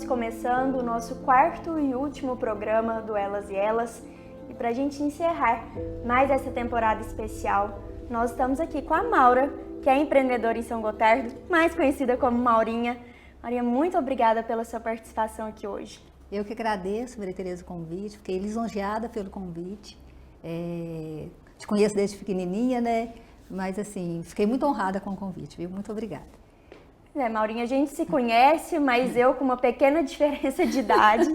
estamos começando o nosso quarto e último programa do Elas e Elas. E para a gente encerrar mais essa temporada especial, nós estamos aqui com a Maura, que é empreendedora em São Gotardo, mais conhecida como Maurinha. Maurinha, muito obrigada pela sua participação aqui hoje. Eu que agradeço, Maria Tereza, o convite, fiquei lisonjeada pelo convite. Te conheço desde pequenininha, né? Mas assim, fiquei muito honrada com o convite, viu? Muito obrigada. Maurinha, a gente se conhece, mas eu com uma pequena diferença de idade.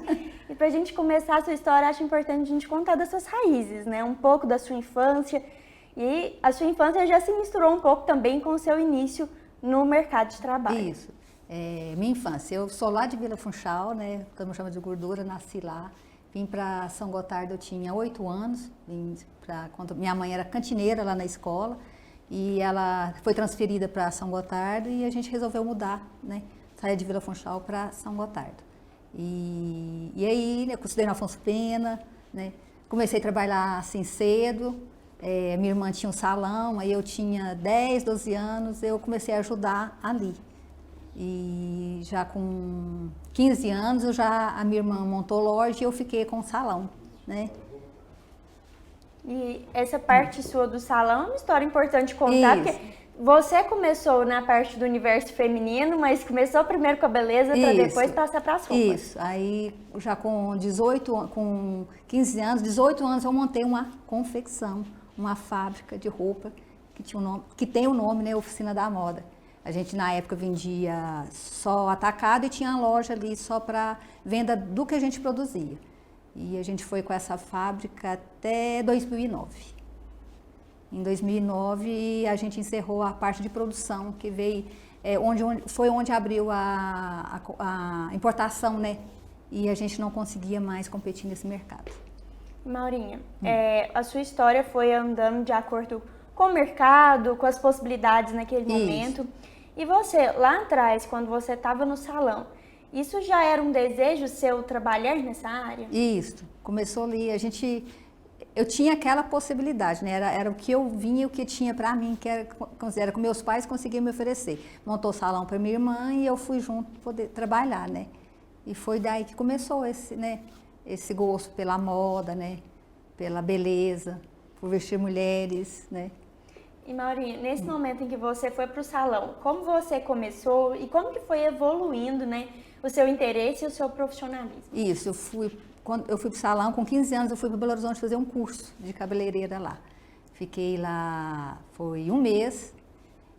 E para a gente começar a sua história, acho importante a gente contar das suas raízes, né? Um pouco da sua infância. E a sua infância já se misturou um pouco também com o seu início no mercado de trabalho. Isso. Minha infância, eu sou lá de Vila Funchal, né? Como chama de Gordura, nasci lá. Vim para São Gotardo, eu tinha 8 anos. Quando minha mãe era cantineira lá na escola. E ela foi transferida para São Gotardo e a gente resolveu mudar, né? Sair de Vila Funchal para São Gotardo. E aí, né, eu estudei no Afonso Pena, né? Comecei a trabalhar assim cedo. Minha irmã tinha um salão, aí eu tinha 10, 12 anos, eu comecei a ajudar ali. E já com 15 anos, a minha irmã montou loja e eu fiquei com o salão, né? E essa parte sua do salão é uma história importante de contar, porque você começou na parte do universo feminino, mas começou primeiro com a beleza para depois passar para as roupas. Isso, aí já com 15 anos, 18 anos eu montei uma confecção, uma fábrica de roupa que tem o nome, né, Oficina da Moda. A gente na época vendia só atacado e tinha a loja ali só para venda do que a gente produzia. E a gente foi com essa fábrica até 2009. Em 2009 a gente encerrou a parte de produção, que veio, foi onde abriu a importação, né? E a gente não conseguia mais competir nesse mercado. Maurinha, a sua história foi andando de acordo com o mercado, com as possibilidades naquele momento. E você, lá atrás, quando você estava no salão, isso já era um desejo seu trabalhar nessa área? Isso, começou ali, eu tinha aquela possibilidade, né? Era o que eu vinha, o que tinha para mim, que era que meus pais conseguiam me oferecer. Montou o salão para minha irmã e eu fui junto poder trabalhar, né? E foi daí que começou esse gosto pela moda, né? Pela beleza, por vestir mulheres, né? E Maurinha, nesse momento em que você foi para o salão, como você começou e como que foi evoluindo, né, o seu interesse e o seu profissionalismo? Isso, quando eu fui para o salão, com 15 anos eu fui para Belo Horizonte fazer um curso de cabeleireira lá. Fiquei lá, foi um mês,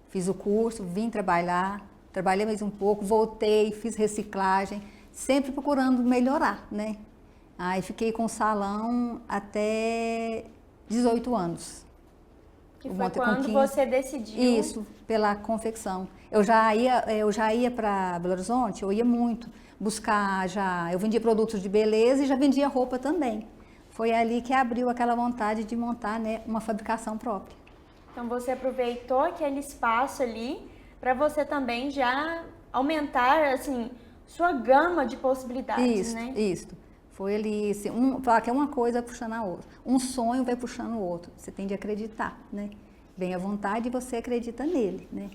fiz o curso, vim trabalhar, trabalhei mais um pouco, voltei, fiz reciclagem, sempre procurando melhorar, né? Aí fiquei com o salão até 18 anos. Que foi quando você decidiu... Isso, pela confecção. Eu já ia para Belo Horizonte, eu ia muito buscar eu vendia produtos de beleza e já vendia roupa também. Foi ali que abriu aquela vontade de montar, né, uma fabricação própria. Então você aproveitou aquele espaço ali para você também já aumentar, assim, sua gama de possibilidades, né? Isso. Foi ali, assim, falar que uma coisa puxando a outra. Um sonho vai puxando o outro. Você tem de acreditar, né? Bem à vontade e você acredita nele, né?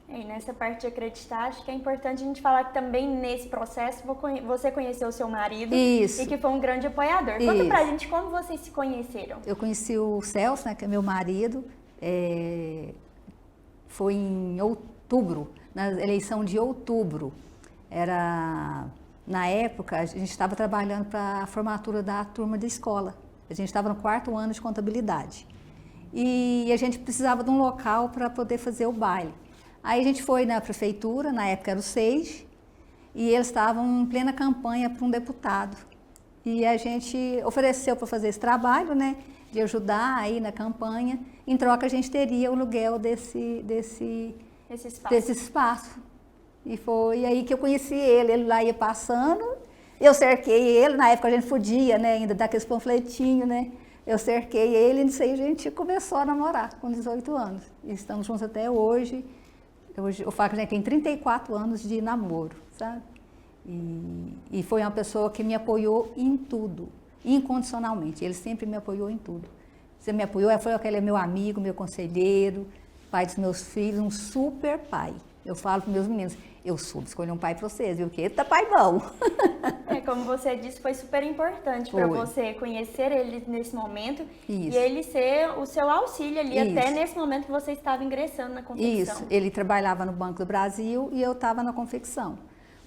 E nessa parte de acreditar, acho que é importante a gente falar que também nesse processo você conheceu o seu marido. Isso. E que foi um grande apoiador. Conta pra gente como vocês se conheceram. Eu conheci o Celso, né, que é meu marido, foi em outubro, na eleição de outubro. Na época, a gente estava trabalhando para a formatura da turma da escola. A gente estava no 4º ano de contabilidade. E a gente precisava de um local para poder fazer o baile. Aí a gente foi na prefeitura, na época era o SEIS, e eles estavam em plena campanha para um deputado. E a gente ofereceu para fazer esse trabalho, né, de ajudar aí na campanha. Em troca, a gente teria o aluguel desse espaço. E foi aí que eu conheci ele lá ia passando, eu cerquei ele, na época a gente podia, né, ainda dar aqueles panfletinhos, né, eu cerquei ele e nisso aí a gente começou a namorar com 18 anos, e estamos juntos até hoje. Eu falo que a gente tem 34 anos de namoro, sabe, e foi uma pessoa que me apoiou em tudo, incondicionalmente, ele sempre me apoiou em tudo. Você me apoiou, ele é meu amigo, meu conselheiro, pai dos meus filhos, um super pai. Eu falo para meus meninos, eu soube escolher um pai para vocês, viu? Que tá pai bom. Como você disse, foi super importante para você conhecer ele nesse momento e ele ser o seu auxílio ali até nesse momento que você estava ingressando na confecção. Isso, ele trabalhava no Banco do Brasil e eu estava na confecção.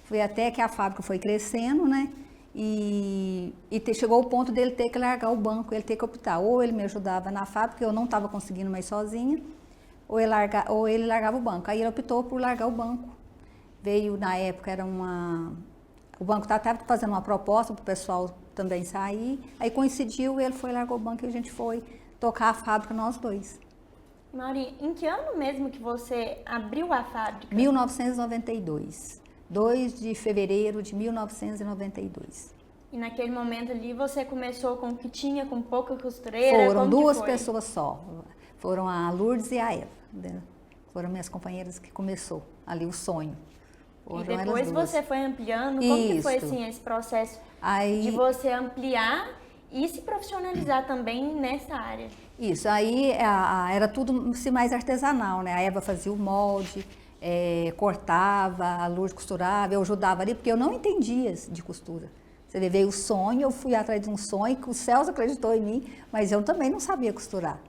Foi até que a fábrica foi crescendo, né? E chegou o ponto dele ter que largar o banco, ele ter que optar. Ou ele me ajudava na fábrica, eu não estava conseguindo mais sozinha, ou ele largava o banco. Aí ele optou por largar o banco. Veio, na época, o banco estava fazendo uma proposta para o pessoal também sair. Aí coincidiu, ele foi, largou o banco e a gente foi tocar a fábrica nós dois. Mauri, em que ano mesmo que você abriu a fábrica? 1992. 2 de fevereiro de 1992. E naquele momento ali você começou com o que tinha, com pouca costureira? Foram duas pessoas só. Foram a Lourdes e a Eva. Foram minhas companheiras que começou ali o sonho. E depois você foi ampliando? Como que foi assim, esse processo de você ampliar e se profissionalizar também nessa área? Isso, aí era tudo mais artesanal, né? A Eva fazia o molde, cortava, a Lourdes costurava, eu ajudava ali, porque eu não entendia de costura. Você vê, veio o sonho, eu fui atrás de um sonho, que o Celso acreditou em mim, mas eu também não sabia costurar.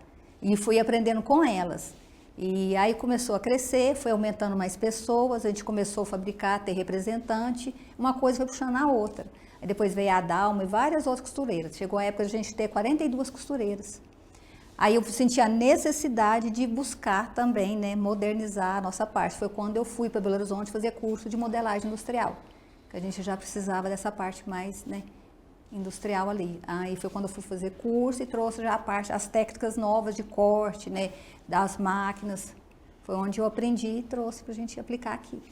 E fui aprendendo com elas. E aí começou a crescer, foi aumentando mais pessoas, a gente começou a fabricar, ter representante, uma coisa foi puxando a outra. Aí depois veio a Dalma e várias outras costureiras. Chegou a época de a gente ter 42 costureiras. Aí eu senti a necessidade de buscar também, né, modernizar a nossa parte. Foi quando eu fui para Belo Horizonte fazer curso de modelagem industrial, que a gente já precisava dessa parte mais, né, industrial ali. Aí foi quando eu fui fazer curso e trouxe já as técnicas novas de corte, né, das máquinas. Foi onde eu aprendi e trouxe para a gente aplicar aqui.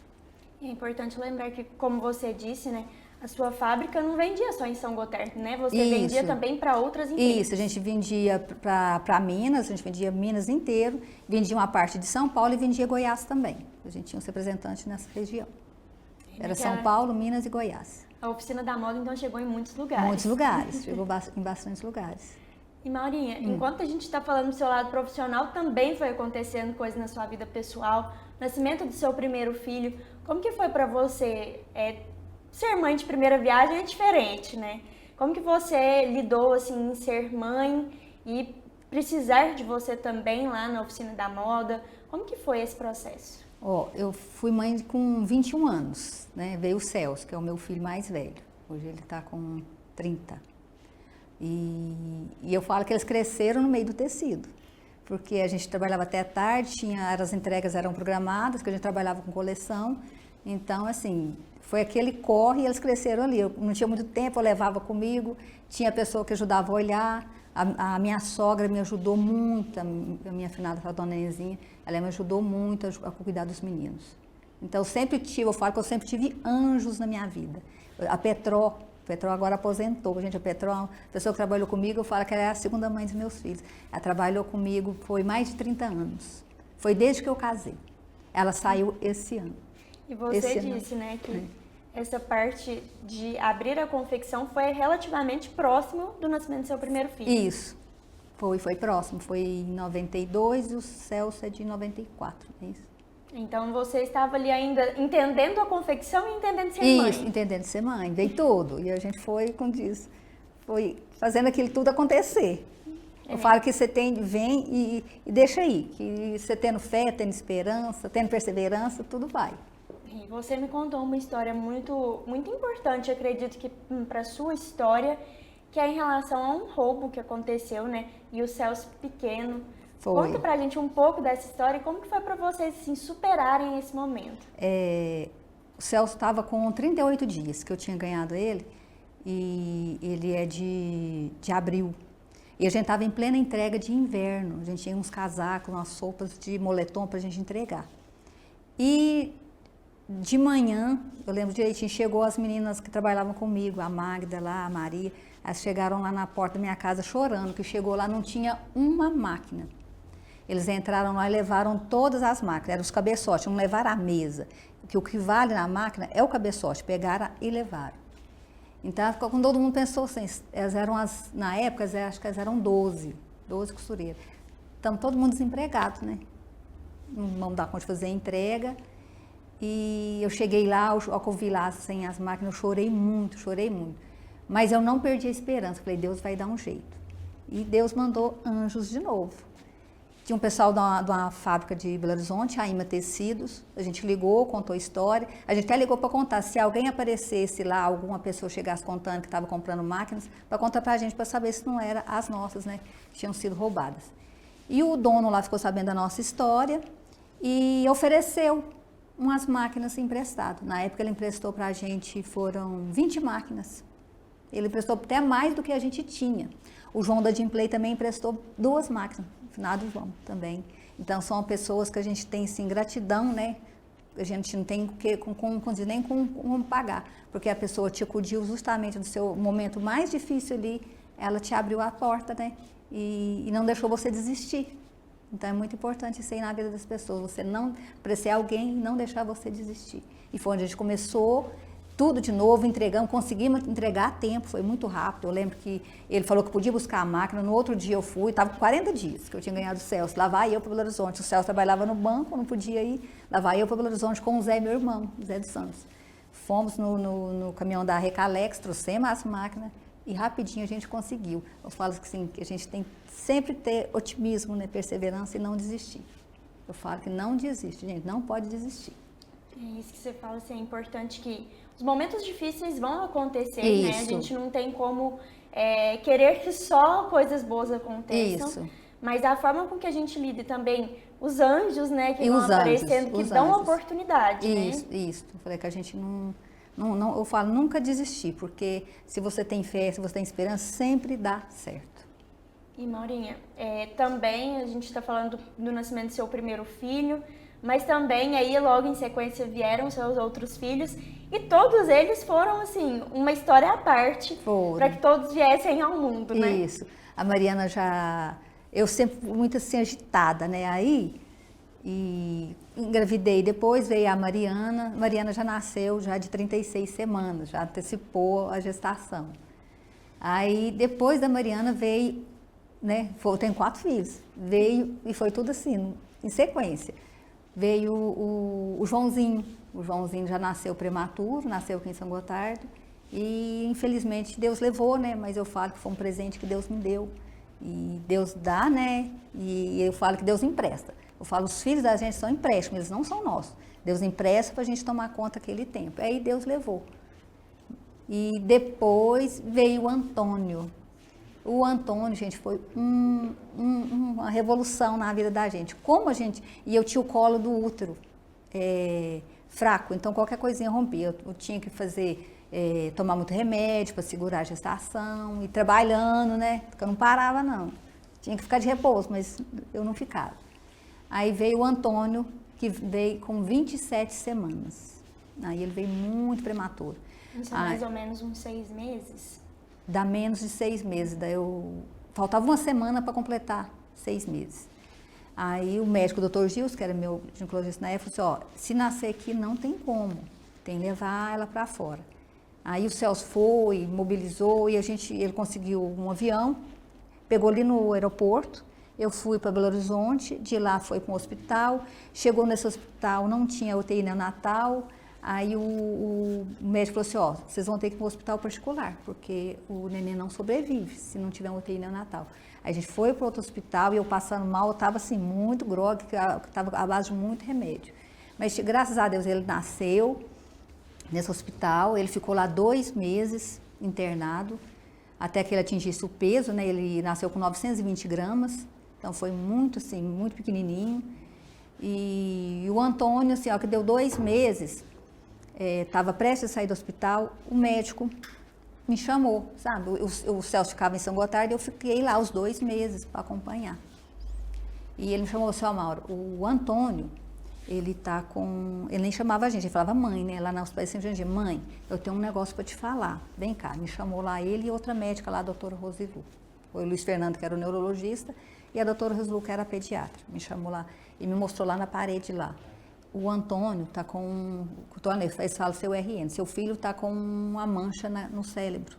É importante lembrar que, como você disse, né, a sua fábrica não vendia só em São Gotardo, né? Você vendia também para outras empresas. Isso, a gente vendia para Minas, a gente vendia Minas inteiro, vendia uma parte de São Paulo e vendia Goiás também. A gente tinha uns representantes nessa região. Era São Paulo, Minas e Goiás. A oficina da moda, então, chegou em muitos lugares. Muitos lugares, chegou em bastantes lugares. E, Maurinha, enquanto a gente está falando do seu lado profissional, também foi acontecendo coisas na sua vida pessoal, nascimento do seu primeiro filho. Como que foi para você? Ser mãe de primeira viagem é diferente, né? Como que você lidou, assim, em ser mãe e precisar de você também lá na oficina da moda? Como que foi esse processo? Eu fui mãe com 21 anos, né? Veio o Celso, que é o meu filho mais velho. Hoje ele está com 30. E eu falo que eles cresceram no meio do tecido, porque a gente trabalhava até tarde, as entregas eram programadas, que a gente trabalhava com coleção. Então, assim, foi aquele corre e eles cresceram ali. Eu não tinha muito tempo, eu levava comigo, tinha pessoa que ajudava a olhar. A minha sogra me ajudou muito, a minha finada, a dona Nezinha, ela me ajudou muito a cuidar dos meninos. Então, eu falo que eu sempre tive anjos na minha vida. A Petró agora aposentou, gente. A Petró, a pessoa que trabalhou comigo, eu falo que ela é a segunda mãe dos meus filhos. Ela trabalhou comigo, foi mais de 30 anos. Foi desde que eu casei. Ela saiu esse ano. E você disse, né, que essa parte de abrir a confecção foi relativamente próximo do nascimento do seu primeiro filho. Isso. Foi próximo. Foi em 92 e o Celso é de 94. É isso. Então você estava ali ainda entendendo a confecção e entendendo ser mãe. Isso, entendendo ser mãe. Veio tudo. E a gente foi, como diz, foi fazendo aquilo tudo acontecer. Eu falo que você vem e deixa aí. Que você tendo fé, tendo esperança, tendo perseverança, tudo vai. E você me contou uma história muito, muito importante, acredito que para a sua história, que é em relação a um roubo que aconteceu, né? E o Celso pequeno. Foi. Conta pra gente um pouco dessa história e como que foi para vocês assim, superarem esse momento. O Celso estava com 38 dias que eu tinha ganhado ele, e ele é de abril. E a gente estava em plena entrega de inverno, a gente tinha uns casacos, umas roupas de moletom para a gente entregar. E de manhã, eu lembro direitinho, chegou as meninas que trabalhavam comigo, a Magda lá, a Maria, elas chegaram lá na porta da minha casa chorando, que chegou lá, não tinha uma máquina. Eles entraram lá e levaram todas as máquinas, eram os cabeçotes, não levaram a mesa, porque o que vale na máquina é o cabeçote, pegaram e levaram. Então, quando todo mundo pensou assim, na época, acho que elas eram 12 costureiras. Então, todo mundo desempregado, né? Não vão dar conta de fazer a entrega. E eu cheguei lá, ao que eu vi lá sem as máquinas, eu chorei muito, chorei muito. Mas eu não perdi a esperança, falei, Deus vai dar um jeito. E Deus mandou anjos de novo. Tinha um pessoal de uma fábrica de Belo Horizonte, a Ima Tecidos, a gente ligou, contou a história, a gente até ligou para contar, se alguém aparecesse lá, alguma pessoa chegasse contando que estava comprando máquinas, para contar para a gente, para saber se não eram as nossas, né, que tinham sido roubadas. E o dono lá ficou sabendo da nossa história e ofereceu umas máquinas emprestadas. Na época ele emprestou para a gente, foram 20 máquinas. Ele emprestou até mais do que a gente tinha. O João da Dimplay também emprestou 2 máquinas, finado João também. Então são pessoas que a gente tem assim, gratidão, né? A gente não tem nem como pagar, porque a pessoa te acudiu justamente no seu momento mais difícil ali, ela te abriu a porta, né? E não deixou você desistir. Então é muito importante isso aí na vida das pessoas, você não aparecer alguém e não deixar você desistir. E foi onde a gente começou tudo de novo, entregamos, conseguimos entregar a tempo, foi muito rápido. Eu lembro que ele falou que podia buscar a máquina, no outro dia eu fui, estava com 40 dias que eu tinha ganhado o Celso, lá vai eu para Belo Horizonte. O Celso trabalhava no banco, não podia ir, lá vai eu para Belo Horizonte com o Zé, meu irmão, o Zé dos Santos. Fomos no caminhão da Recalex, trouxemos as máquinas e rapidinho a gente conseguiu. Eu falo assim, que a gente tem que sempre ter otimismo, né, perseverança e não desistir. Eu falo que não desiste, gente, não pode desistir. É isso que você fala, assim, é importante que os momentos difíceis vão acontecer, isso. né? A gente não tem como querer que só coisas boas aconteçam. Isso. Mas a forma com que a gente lida e também os anjos, né, que e vão os aparecendo, anjos, que dão anjos. oportunidade, isso, né? Isso, eu falei que a gente não, eu falo nunca desistir, porque se você tem fé, se você tem esperança, sempre dá certo. E Maurinha, também a gente está falando do nascimento do seu primeiro filho, mas também aí logo em sequência vieram seus outros filhos e todos eles foram assim uma história à parte para que todos viessem ao mundo, né? Isso. A Mariana já, eu sempre fui muito assim agitada, né? Aí e engravidei, depois veio a Mariana. Mariana já nasceu já de 36 semanas, já antecipou a gestação. Aí depois da Mariana veio, né? Eu tenho 4 filhos, veio e foi tudo assim em sequência. Veio o Joãozinho. O Joãozinho já nasceu prematuro, nasceu aqui em São Gotardo. E infelizmente Deus levou, né? Mas eu falo que foi um presente que Deus me deu. E Deus dá, né? E eu falo que Deus empresta. Eu falo, os filhos da gente são empréstimos, eles não são nossos. Deus empresta para a gente tomar conta daquele tempo. Aí Deus levou. E depois veio o Antônio. O Antônio, gente, foi uma revolução na vida da gente. Como a gente... E eu tinha o colo do útero fraco, então qualquer coisinha rompia. Eu tinha que fazer, tomar muito remédio para segurar a gestação, e trabalhando, né? Porque eu não parava, não. Tinha que ficar de repouso, mas eu não ficava. Aí veio o Antônio, que veio com 27 semanas. Aí ele veio muito prematuro. Isso é mais ou menos uns 6 meses? Dá menos de 6 meses. Daí faltava uma semana para completar 6 meses. Aí o médico, o Dr. Gils, que era meu ginecologista na época, falou assim, ó, se nascer aqui não tem como, tem que levar ela para fora. Aí o Celso foi, mobilizou e ele conseguiu um avião, pegou ali no aeroporto, eu fui para Belo Horizonte, de lá foi para um hospital, chegou nesse hospital, não tinha UTI neonatal. Aí o médico falou assim, ó, vocês vão ter que ir para um hospital particular, porque o neném não sobrevive se não tiver um UTI neonatal. Aí a gente foi para outro hospital e eu passando mal, eu estava assim, muito grogue, estava à base de muito remédio. Mas graças a Deus ele nasceu nesse hospital, ele ficou lá 2 meses internado, até que ele atingisse o peso, né? Ele nasceu com 920 gramas, então foi muito assim, muito pequenininho. E o Antônio, assim, ó, que deu 2 meses... Estava prestes a sair do hospital, o médico me chamou, sabe? O Celso ficava em São Gotardo e eu fiquei lá os 2 meses para acompanhar. E ele me chamou, seu Mauro, o Antônio, ele tá com... Ele nem chamava a gente, ele falava mãe, né? Lá na Hospital de São Jandir, mãe, eu tenho um negócio para te falar, vem cá. Me chamou lá ele e outra médica lá, a doutora Rosilu. Foi o Luiz Fernando, que era o neurologista, e a doutora Rosilu, que era a pediatra. Me chamou lá e me mostrou lá na parede lá. O Antônio está com, eles falam seu RN, seu filho está com uma mancha no cérebro.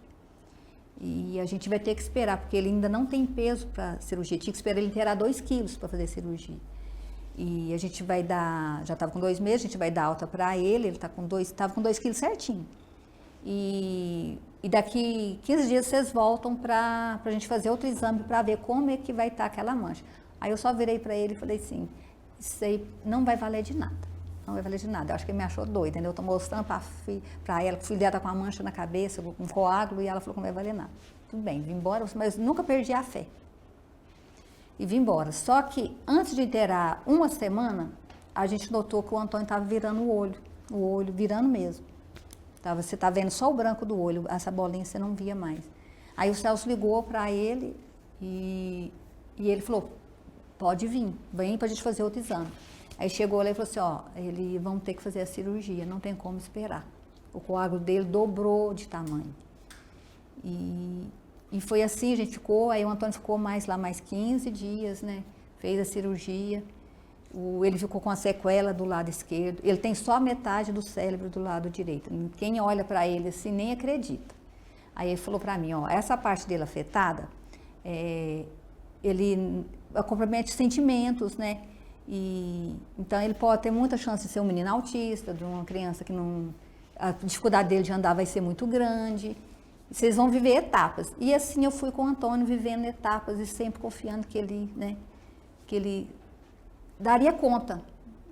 E a gente vai ter que esperar, porque ele ainda não tem peso para cirurgia. Tinha que esperar ele inteirar 2 quilos para fazer cirurgia. E a gente vai dar, já estava com 2 meses, a gente vai dar alta para ele estava com 2 quilos certinho. E daqui 15 dias vocês voltam para a gente fazer outro exame para ver como é que vai estar aquela mancha. Aí eu só virei para ele e falei assim, isso aí não vai valer de nada. Não vai valer de nada. Eu acho que ele me achou doida, entendeu? Eu tô mostrando para ela que o filho dela tá com uma mancha na cabeça, com um coágulo, e ela falou que não vai valer nada. Tudo bem, vim embora, mas nunca perdi a fé. E vim embora. Só que antes de inteirar uma semana, a gente notou que o Antônio estava virando o olho virando mesmo. Você tá vendo só o branco do olho, essa bolinha você não via mais. Aí o Celso ligou para ele e ele falou, pode vir, vem pra gente fazer outro exame. Aí chegou lá e falou assim, ó, eles vão ter que fazer a cirurgia, não tem como esperar. O coágulo dele dobrou de tamanho. E foi assim, a gente ficou, aí o Antônio ficou mais 15 dias, né? Fez a cirurgia. Ele ficou com a sequela do lado esquerdo. Ele tem só metade do cérebro do lado direito. Quem olha para ele assim nem acredita. Aí ele falou para mim, ó, essa parte dele afetada, ele compromete sentimentos, né? Então ele pode ter muita chance de ser um menino autista, de uma criança que não, a dificuldade dele de andar vai ser muito grande. Vocês vão viver etapas. E assim eu fui com o Antônio vivendo etapas e sempre confiando que ele, né, que ele daria conta,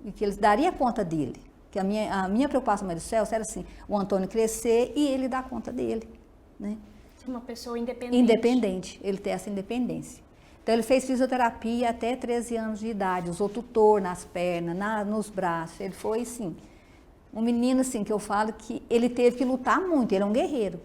e que ele daria conta dele. Que a minha preocupação mais do Celso era assim, o Antônio crescer e ele dar conta dele, né? Uma pessoa independente. Independente, ele ter essa independência. Então ele fez fisioterapia até 13 anos de idade, usou tutor nas pernas, nos braços. Ele foi assim, um menino assim que eu falo que ele teve que lutar muito, ele é um guerreiro.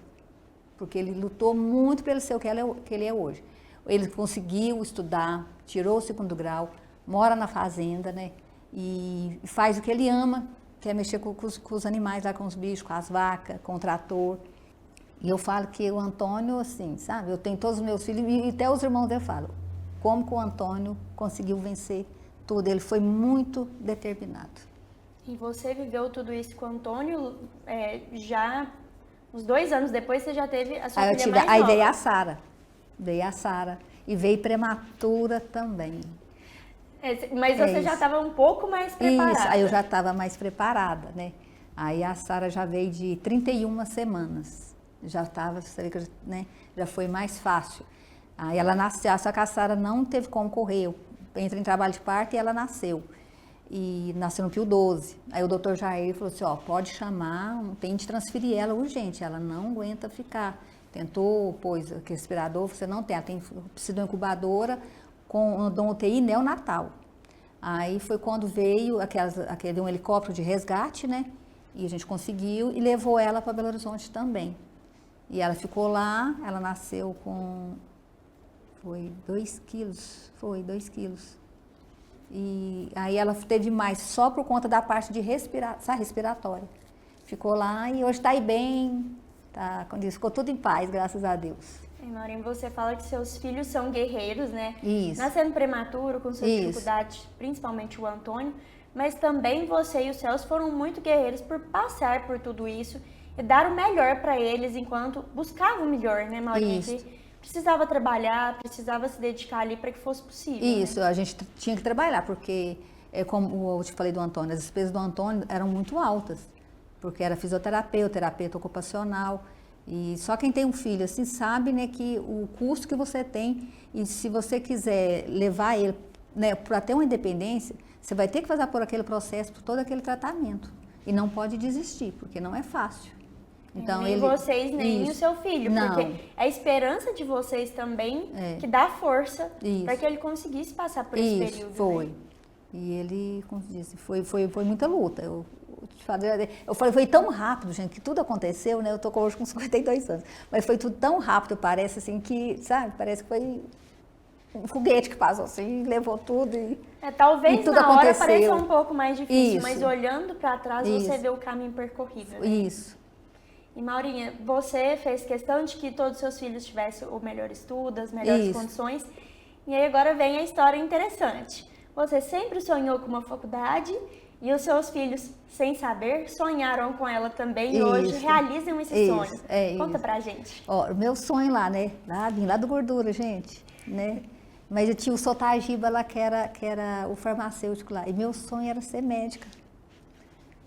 Porque ele lutou muito para ele ser o que ele é hoje. Ele conseguiu estudar, tirou o 2º grau, mora na fazenda, né? E faz o que ele ama, que é mexer com os animais, lá com os bichos, com as vacas, com o trator. E eu falo que o Antônio, assim, sabe? Eu tenho todos os meus filhos e até os irmãos dele falam. Como que o Antônio conseguiu vencer tudo? Ele foi muito determinado. E você viveu tudo isso com o Antônio já... Uns 2 anos depois você já teve a sua filha mais nova. Aí veio a Sara. E veio prematura também. Mas você já estava um pouco mais preparada. Isso, aí eu já estava mais preparada, né? Aí a Sara já veio de 31 semanas. Já estava, você vê que né, já foi mais fácil. Aí ela nasceu, só que a Sara não teve como correr. Eu entrei em trabalho de parto e ela nasceu. E nasceu no Pio 12. Aí o doutor Jair falou assim, ó, pode chamar, tem de transferir ela urgente, ela não aguenta ficar. Tentou, pôs aquele respirador, você não tem, ela precisa de uma incubadora com uma UTI neonatal. Aí foi quando veio aquele um helicóptero de resgate, né? E a gente conseguiu e levou ela para Belo Horizonte também. E ela ficou lá, ela nasceu com, 2 quilos. E aí ela teve mais só por conta da parte de respiratória. Ficou lá e hoje está aí bem, tá, ficou tudo em paz, graças a Deus. Maurinho, você fala que seus filhos são guerreiros, né? Isso. Nascendo prematuro, com suas dificuldades, principalmente o Antônio, mas também você e o Celso foram muito guerreiros por passar por tudo isso e dar o melhor para eles enquanto buscavam o melhor, né, Maurinho? Isso. Precisava trabalhar, precisava se dedicar ali para que fosse possível. Isso, né? A gente tinha que trabalhar, porque, como eu te falei do Antônio, as despesas do Antônio eram muito altas, porque era fisioterapeuta, terapeuta ocupacional, e só quem tem um filho assim sabe, né, que o custo que você tem, e se você quiser levar ele, né, para ter uma independência, você vai ter que fazer por aquele processo, por todo aquele tratamento, e não pode desistir, porque não é fácil. Então, nem vocês, nem o seu filho, não. Porque é a esperança de vocês também que dá força para que ele conseguisse passar por esse período. Foi. Né? E ele, como disse, foi muita luta. Eu falei, foi tão rápido, gente, que tudo aconteceu, né? Eu tô hoje com 52 anos, mas foi tudo tão rápido, parece assim que, sabe, parece que foi um foguete que passou assim, levou tudo talvez e tudo na hora aconteceu. pareça um pouco mais difícil, mas olhando para trás você vê o caminho percorrido. Né? Isso. E Maurinha, você fez questão de que todos os seus filhos tivessem o melhor estudo, as melhores condições. E aí agora vem a história interessante. Você sempre sonhou com uma faculdade e os seus filhos, sem saber, sonharam com ela também e hoje realizam esse sonho. Conta pra gente. Ó, o meu sonho lá, né? Vim lá do Gordura, gente, né? Mas eu tinha o Sotagiba lá, que era o farmacêutico lá. E meu sonho era ser médica.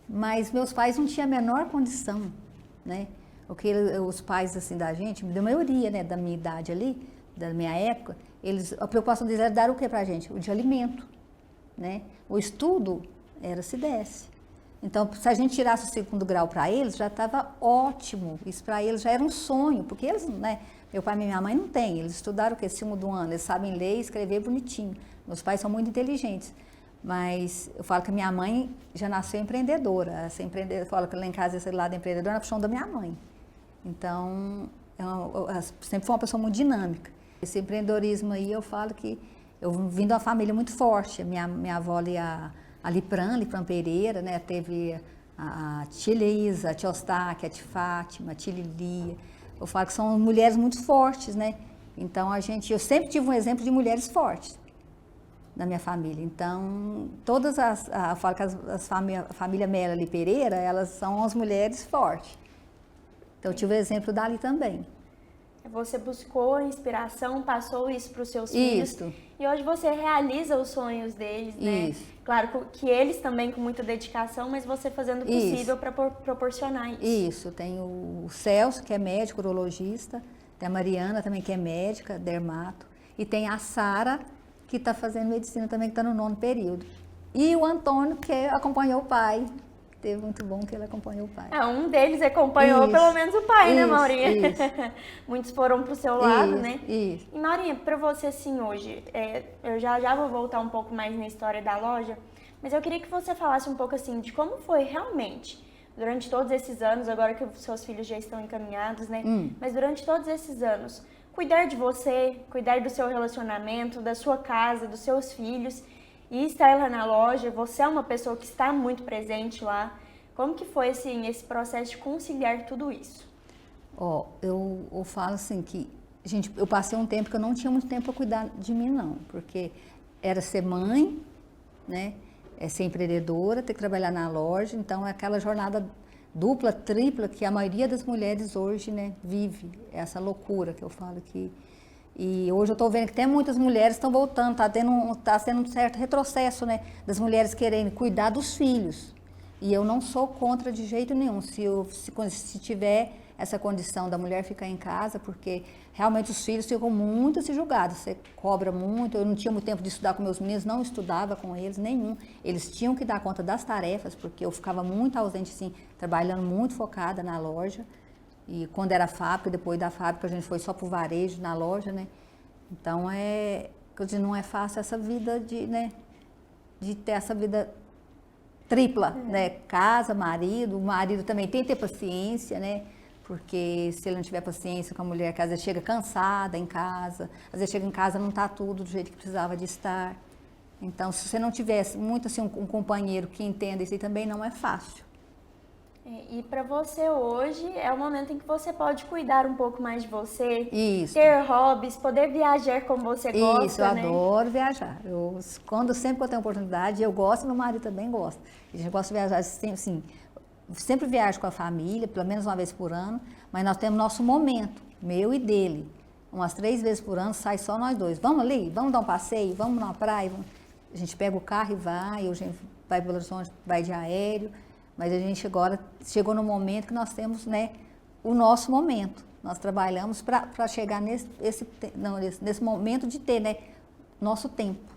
Mas meus pais não tinham a menor condição, né? Porque os pais, assim, da gente, da maioria, né, da minha idade ali, da minha época, a preocupação deles era dar o que pra gente? O de alimento, né? O estudo era se desse. Então, se a gente tirasse o 2º grau para eles, já estava ótimo. Isso para eles já era um sonho, porque eles, né? Meu pai e minha mãe não têm. Eles estudaram o que? 2º ano. Eles sabem ler e escrever bonitinho. Meus pais são muito inteligentes. Mas eu falo que a minha mãe já nasceu empreendedora. Essa empreendedora, eu falo que lá em casa esse lado empreendedor é a paixão da minha mãe. Então, eu sempre fui uma pessoa muito dinâmica. Esse empreendedorismo aí, eu falo que eu vim de uma família muito forte. Minha avó ali, a Lipran Pereira, né? Teve a tia Elisa, a tia Ostáquia, a tia Fátima, a tia Lilia. Eu falo que são mulheres muito fortes, né? Então, eu sempre tive um exemplo de mulheres fortes na minha família. Então, eu falo que a família Melali Pereira, elas são as mulheres fortes. Então, eu tive o exemplo dali também. Você buscou a inspiração, passou isso para os seus filhos. Isso. E hoje você realiza os sonhos deles, né? Isso. Claro que eles também com muita dedicação, mas você fazendo o possível para proporcionar isso. Isso. Tem o Celso, que é médico, urologista. Tem a Mariana também, que é médica, dermato. E tem a Sara, que está fazendo medicina também, que está no 9º período. E o Antônio, que acompanhou o pai. Teve muito bom que ele acompanhou o pai. Um deles acompanhou pelo menos o pai, né, Maurinha? Isso. Muitos foram pro seu lado, né? Isso. E Maurinha, para você assim hoje, eu já vou voltar um pouco mais na história da loja, mas eu queria que você falasse um pouco assim de como foi realmente, durante todos esses anos, agora que os seus filhos já estão encaminhados, né? Mas durante todos esses anos, cuidar de você, cuidar do seu relacionamento, da sua casa, dos seus filhos, e estar lá na loja, você é uma pessoa que está muito presente lá. Como que foi assim, esse processo de conciliar tudo isso? Eu falo assim que, gente, eu passei um tempo que eu não tinha muito tempo para cuidar de mim, não. Porque era ser mãe, né? Ser empreendedora, ter que trabalhar na loja. Então, é aquela jornada dupla, tripla, que a maioria das mulheres hoje, né, vive. Essa loucura que eu falo aqui. E hoje eu estou vendo que tem muitas mulheres que estão voltando, está sendo um certo retrocesso, né, das mulheres querendo cuidar dos filhos. E eu não sou contra de jeito nenhum, se tiver essa condição da mulher ficar em casa, porque realmente os filhos ficam muito se julgados, você cobra muito. Eu não tinha muito tempo de estudar com meus meninos, não estudava com eles, nenhum. Eles tinham que dar conta das tarefas, porque eu ficava muito ausente, assim, trabalhando muito focada na loja. E quando era fábrica, depois da fábrica a gente foi só pro varejo na loja, né? Então não é fácil essa vida de ter essa vida tripla, né? Casa, marido, o marido também tem que ter paciência, né? Porque se ele não tiver paciência com a mulher, que às vezes chega cansada em casa, às vezes chega em casa não tá tudo do jeito que precisava de estar. Então, se você não tivesse muito assim um companheiro que entenda isso aí, também não é fácil. E para você hoje é o momento em que você pode cuidar um pouco mais de você, Isso. ter hobbies, poder viajar como você gosta, Isso, eu né? adoro viajar. Sempre que eu tenho oportunidade, eu gosto, meu marido também gosta. A gente gosta de viajar, assim, sempre viajo com a família, pelo menos uma vez por ano, mas nós temos nosso momento, meu e dele. Umas 3 vezes por ano sai só nós dois. Vamos ali? Vamos dar um passeio? Vamos na praia? A gente pega o carro e vai, a gente vai para Belo Horizonte, vai de aéreo. Mas a gente agora chegou no momento que nós temos, né, o nosso momento. Nós trabalhamos para chegar nesse momento de ter, né, nosso tempo.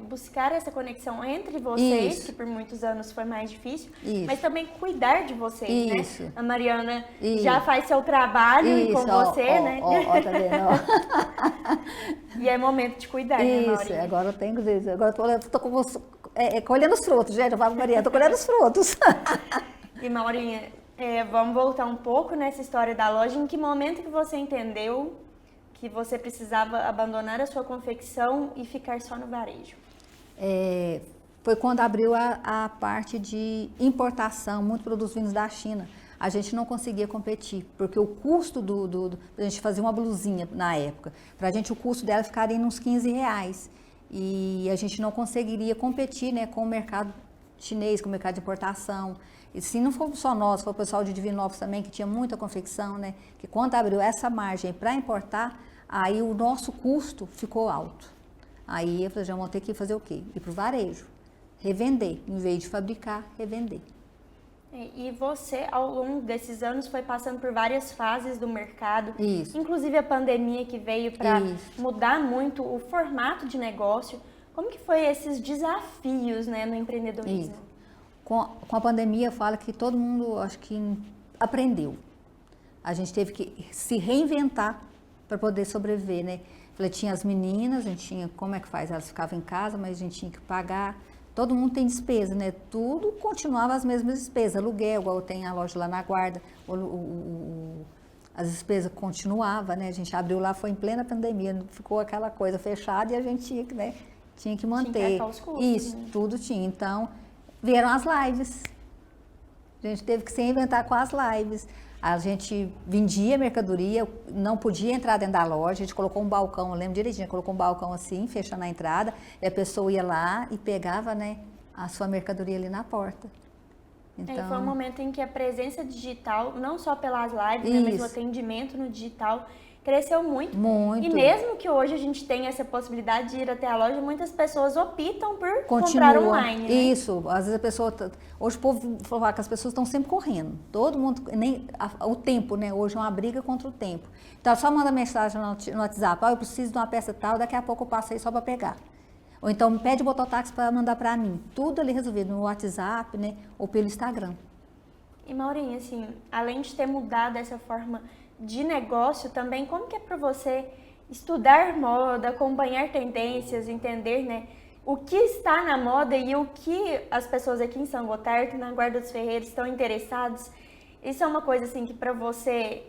Buscar essa conexão entre vocês, Isso. que por muitos anos foi mais difícil, Isso. mas também cuidar de vocês, Isso. né? A Mariana Isso. já faz seu trabalho e com você, né? Tá vendo? E é momento de cuidar, né, Isso, Maurinha? agora eu tenho que dizer, agora eu tô colhendo os frutos, gente, eu falo, Maria, tô colhendo os frutos. E Maurinha, vamos voltar um pouco nessa história da loja. Em que momento que você entendeu que você precisava abandonar a sua confecção e ficar só no varejo? Foi quando abriu a parte de importação, muitos produtos vindos da China. A gente não conseguia competir, porque o custo a gente fazia uma blusinha na época, pra gente o custo dela ficaria uns R$15. E a gente não conseguiria competir, né, com o mercado chinês, com o mercado de importação. E se não for só nós, foi o pessoal de Divinópolis também, que tinha muita confecção, né, que quando abriu essa margem para importar, aí o nosso custo ficou alto. Aí eu falei, já vão ter que fazer o quê? Ir para o varejo, revender, em vez de fabricar, revender. E você, ao longo desses anos, foi passando por várias fases do mercado, Isso. Inclusive a pandemia que veio para mudar muito o formato de negócio. Como que foi esses desafios, né, no empreendedorismo? Isso. Com a pandemia, eu falo que todo mundo, acho que aprendeu. A gente teve que se reinventar para poder sobreviver, né? Falei, tinha as meninas, a gente tinha, como é que faz? Elas ficavam em casa, mas a gente tinha que pagar. Todo mundo tem despesa, né? Tudo continuava as mesmas despesas. Aluguel, igual tem a loja lá na Guarda, as despesas continuavam, né? A gente abriu lá, foi em plena pandemia, ficou aquela coisa fechada e a gente tinha que, né? Tinha que manter. Tinha que os custos, isso, né? Tudo tinha. Então, vieram as lives. A gente teve que se inventar com as lives. A gente vendia mercadoria, não podia entrar dentro da loja, a gente colocou um balcão, eu lembro direitinho, colocou um balcão assim, fechando a entrada, e a pessoa ia lá e pegava, né, a sua mercadoria ali na porta. Então, foi um momento em que a presença digital, não só pelas lives, né, mas o atendimento no digital, cresceu muito. Muito. E mesmo que hoje a gente tenha essa possibilidade de ir até a loja, muitas pessoas optam por comprar online, né? Isso, às vezes a pessoa... Hoje o povo fala que as pessoas estão sempre correndo. Todo mundo... O tempo, né? Hoje é uma briga contra o tempo. Então, só manda mensagem no WhatsApp. Eu preciso de uma peça tal, daqui a pouco eu passo aí só para pegar. Ou então, pede o mototáxi para mandar para mim. Tudo ali resolvido no WhatsApp, né? Ou pelo Instagram. E, Maurinha, assim, além de ter mudado essa forma de negócio também, como que é para você estudar moda, acompanhar tendências, entender, né, o que está na moda e o que as pessoas aqui em São Gotardo, na Guarda dos Ferreiros, estão interessados? Isso é uma coisa assim que para você,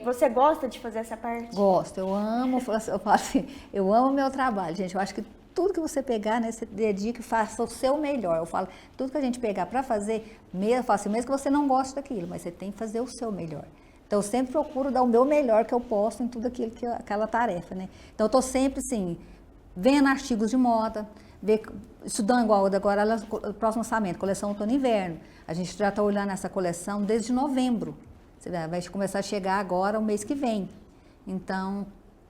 você gosta de fazer essa parte? Gosto, eu amo, eu falo assim, eu amo o meu trabalho, gente, eu acho que tudo que você pegar, né, você dedica e faça o seu melhor. Eu falo, tudo que a gente pegar para fazer, eu falo assim, mesmo que você não goste daquilo, mas você tem que fazer o seu melhor. Então, eu sempre procuro dar o meu melhor que eu posso em tudo aquilo, aquela tarefa, né? Então, eu estou sempre, assim, vendo artigos de moda, estudando igual agora, o próximo lançamento, coleção outono e inverno. A gente já está olhando essa coleção desde novembro. Você vai começar a chegar agora o mês que vem. Então,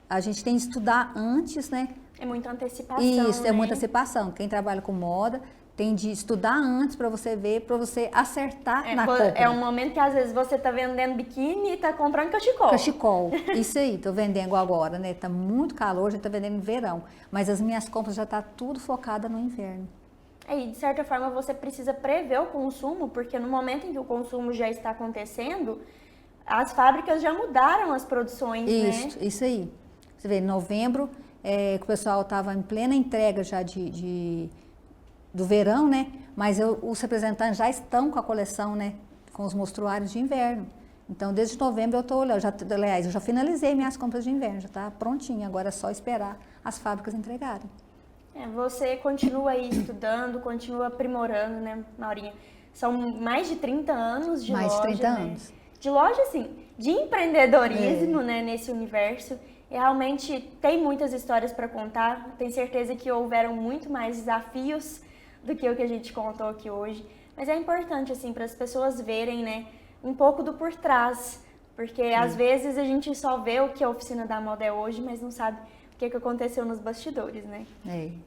a gente tem que estudar antes, né? É muita antecipação, Isso, né? É muita antecipação. Quem trabalha com moda tem de estudar antes para você ver, para você acertar na compra. É um momento que às vezes você está vendendo biquíni e está comprando cachecol. Cachecol, isso aí, estou vendendo agora, né? Está muito calor, a gente está vendendo no verão. Mas as minhas compras já estão tudo focada no inverno. E de certa forma você precisa prever o consumo, porque no momento em que o consumo já está acontecendo, as fábricas já mudaram as produções, isso, né? Isso aí. Você vê, em novembro, que o pessoal estava em plena entrega já do verão, né? Mas os representantes já estão com a coleção, né? Com os mostruários de inverno. Então, desde novembro eu estou olhando. Aliás, eu já finalizei minhas compras de inverno, já está prontinha. Agora é só esperar as fábricas entregarem. Você continua aí estudando, continua aprimorando, né, Maurinha? São mais de 30 anos de loja. Mais de 30 né? anos. De loja, assim, de empreendedorismo, né, nesse universo. E realmente tem muitas histórias para contar. Tenho certeza que houveram muito mais desafios do que o que a gente contou aqui hoje. Mas é importante, assim, para as pessoas verem, né, um pouco do por trás. Porque, às vezes, a gente só vê o que a oficina da moda é hoje, mas não sabe o que aconteceu nos bastidores, né?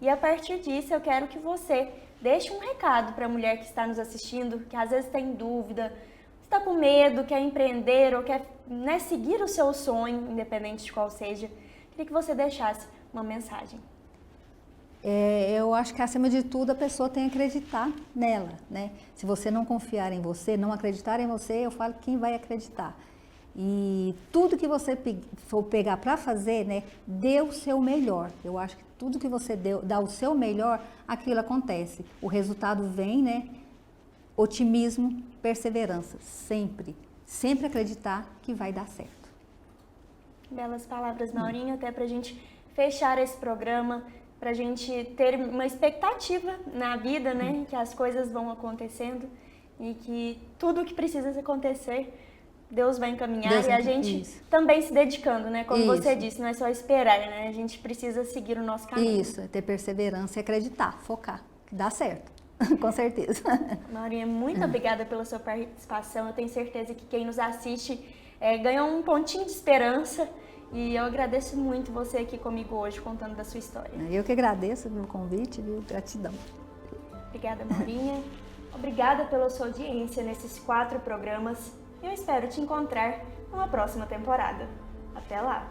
E a partir disso, eu quero que você deixe um recado para a mulher que está nos assistindo, que às vezes tem dúvida, está com medo, quer empreender ou quer, né, seguir o seu sonho, independente de qual seja. Queria que você deixasse uma mensagem. Eu acho que, acima de tudo, a pessoa tem que acreditar nela, né? Se você não confiar em você, não acreditar em você, eu falo quem vai acreditar. E tudo que você for pegar para fazer, né, dê o seu melhor. Eu acho que tudo que você dá o seu melhor, aquilo acontece. O resultado vem, né? Otimismo, perseverança, sempre. Sempre acreditar que vai dar certo. Belas palavras, Maurinha, até para a gente fechar esse programa, para a gente ter uma expectativa na vida, né? Que as coisas vão acontecendo e que tudo o que precisa acontecer, Deus vai encaminhar e a gente também se dedicando, né? Como você disse, não é só esperar, né? A gente precisa seguir o nosso caminho. Isso, é ter perseverança e acreditar, focar, que dá certo, com certeza. Maurinha, muito obrigada pela sua participação. Eu tenho certeza que quem nos assiste ganhou um pontinho de esperança E eu agradeço muito você aqui comigo hoje contando da sua história. Eu que agradeço pelo convite, viu? Gratidão. Obrigada, Maurinha. Obrigada pela sua audiência nesses 4 programas. Eu espero te encontrar numa próxima temporada. Até lá!